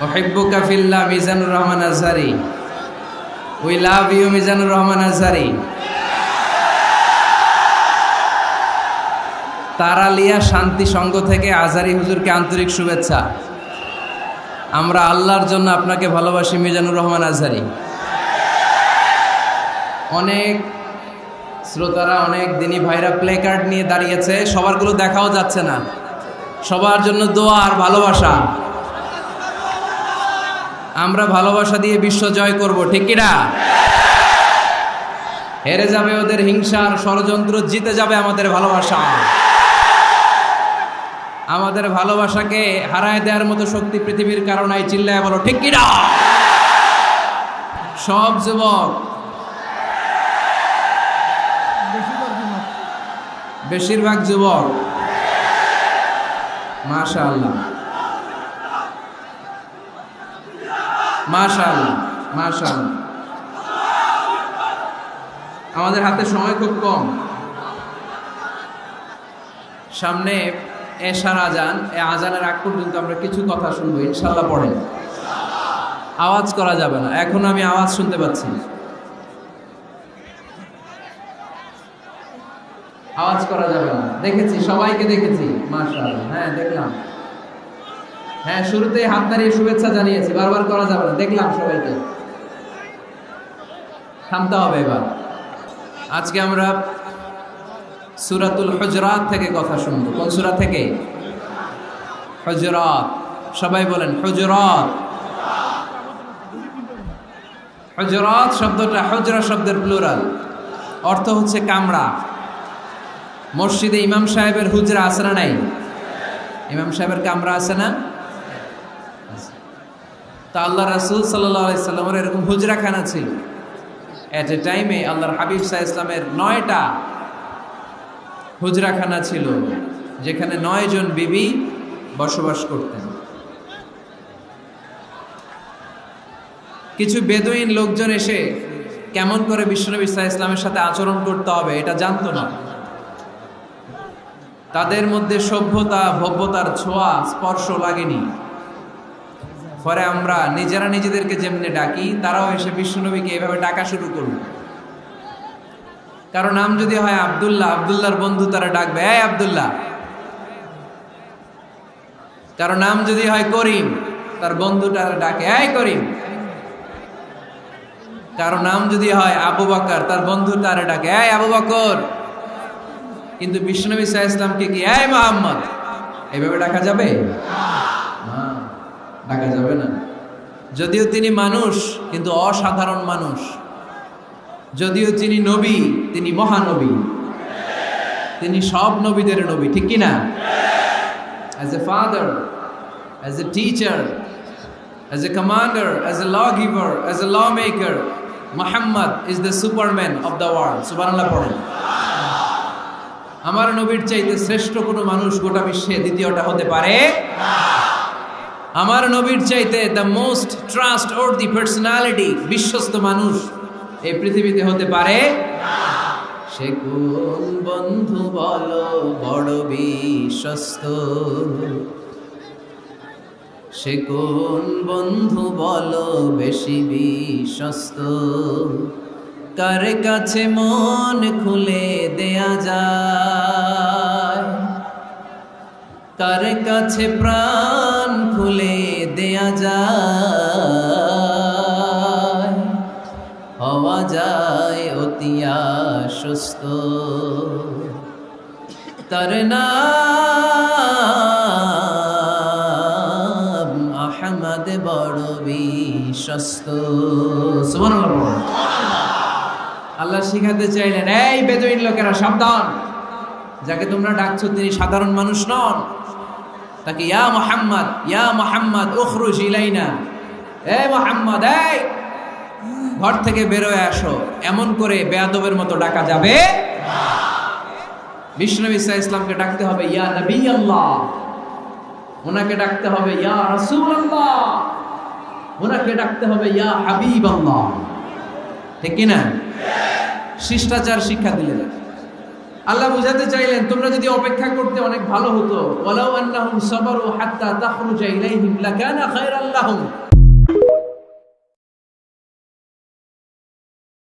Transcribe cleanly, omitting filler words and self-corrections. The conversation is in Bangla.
উহিব্বুকা ফিল্লাহ Mizanur Rahman Azhari. We love you Mizanur Rahman Azhari. Taralia Shanti Sangha থেকে আজহারি হুজুরকে আন্তরিক শুভেচ্ছা। আমরা আল্লাহর জন্য আপনাকে ভালোবাসি মিজানুর রহমান আজহারি। অনেক শ্রোতারা, অনেক দিনী ভাইরা প্লে কার্ড নিয়ে দাঁড়িয়েছে, সবারগুলো দেখাও যাচ্ছে না। সবার জন্য দোয়া আর ভালোবাসা। আমরা ভালোবাসা দিয়ে বিশ্ব জয় করব, ঠিক কিনা? হেরে যাবে ওদের হিংসার ষড়যন্ত্র, জিতে যাবে আমাদের ভালোবাসা। আমাদের ভালোবাসাকে হারায় দেওয়ার মতো শক্তি পৃথিবীর কারণে চিল্লায় বলো, ঠিক কিনা? সব যুবক, বেশিরভাগ যুবক, মাশাআল্লাহ মাশাআল্লাহ মাশাআল্লাহ। আমাদের হাতে সময় খুব কম। সামনে এশার আজান, এই আজানের আগ পর্যন্ত আমরা কিছু কথা শুনবো ইনশাআল্লাহ। পড়েন, আওয়াজ করা যাবে না। এখন আমি আওয়াজ শুনতে পাচ্ছি, আওয়াজ করা যাবে না। দেখেছি, সবাইকে দেখেছি, মাশাআল্লাহ। হ্যাঁ দেখলাম, হ্যাঁ শুরুতেই হাত দাঁড়িয়ে শুভেচ্ছা জানিয়েছি, বারবার করা যাবে না। দেখলাম সবাইকে, থামতে হবে এবার। আজকে আমরা সূরাতুল হুজরাত থেকে কথা শুনবো। কোন সূরা থেকে? হুজরাত। সবাই বলেন হুজরাত। হুজরাত শব্দটা হুজরা শব্দের প্লুরাল, অর্থ হচ্ছে কামরা। মসজিদে ইমাম সাহেবের হুজরা আছে না নাই? ইমাম সাহেবের কামরা আছে না? তা আল্লাহ রাসূল সাল্লাল্লাহু আলাইহি সাল্লামের এরকম হুজরাখানা ছিল। এট এ টাইমে আল্লাহর হাবিব সাল্লাল্লাহু আলাইহি সাল্লামের 9টা হুজরাখানা ছিল, যেখানে 9 জন বিবি বসবাস করতেন। কিছু বেদুইন লোকজন এসে কেমন করে বিশ্বনবী সাল্লাল্লাহু আলাইহি সাল্লামের সাথে আচরণ করতে হবে এটা জানতো না। তাদের মধ্যে সভ্যতা ভব্যতার ছোঁয়া স্পর্শ লাগেনি। পরে আমরা নিজেরা নিজেদেরকে যেমনি ডাকি, তারাও এসে বিশ্বনবীকে এভাবে ডাকা শুরু করল। কারো নাম যদি হয় আব্দুল্লাহ, আব্দুল্লাহর বন্ধু তারা ডাকবে, এই আব্দুল্লাহ। কারো নাম যদি হয় করিম, তার বন্ধু তারা ডাকে, এই করিম। কারো নাম যদি হয় আবু বকর, তার বন্ধু তারা ডাকে, এই আবু বকর। কিন্তু বিশ্বনবী সাল্লাল্লাহু আলাইহি ওয়াসাল্লামকে কি এই মুহাম্মদ এইভাবে ডাকা যাবে? না, ডাকা যাবে না। যদিও তিনি মানুষ, কিন্তু অসাধারণ মানুষ। যদিও তিনি নবী, তিনি মহানবী। তিনি সব নবীদের নবী, ঠিক কি না? As a father, as a teacher, as a commander, as a lawgiver, as a lawmaker, Muhammad is the superman of the world. সুবহানাল্লাহ পড়েন। আমার নবীর চাইতে শ্রেষ্ঠ কোনো মানুষ গোটা বিশ্বে দ্বিতীয়টা হতে পারে না। আমার নবীর চাইতে দ্য মোস্ট ট্রাস্টওয়ার্দি পার্সোনালিটি, বিশ্বস্ত মানুষ এই পৃথিবীতে হতে পারে না। সে কোন বন্ধু বলো বড় বিশ্বস্ত, সে কোন বন্ধু বলো বেশি বিশ্বস্ত, কার কাছে মন খুলে দেয়া যায়, কার কাছে প্রাণ খুলে দেয়া যায়, হওয়া যায় অতি আশ্বস্ত। তার নাম আহমদ বড় বিশ্বস্ত। সুবহানাল্লাহ। আল্লাহ শিখাতে চাইলেন, এই বেদুইন লোকেরা সাবধান, যাকে তোমরা ডাকছো তিনি সাধারণ মানুষ নন। তাকে ইয়া মুহাম্মদ, ইয়া মুহাম্মদ উখরুজ ইলাইনা, এই মুহাম্মদ, এই ঘর থেকে বের হয়ে আসো, এমন করে বেয়াদবের মতো ডাকা যাবে না। বিশ্বনবী সাল্লাল্লাহু আলাইহি ওয়াসাল্লামকে ডাকতে হবে ইয়া নবী আল্লাহ, ওনাকে ডাকতে হবে ইয়া রাসূলুল্লাহ, ওনাকে ডাকতে হবে ইয়া হাবিব আল্লাহ, ঠিক কিনা? শিষ্টাচার শিক্ষা দিলেন। আল্লাহ বুঝাতে চাইলেন তোমরা যদি অপেক্ষা করতে অনেক ভালো হতো ওয়ালাউ আন্নাহুম সাবারু হাত্তা তাখরুজা ইলাইহিম লাকানা খায়রাল লাহুম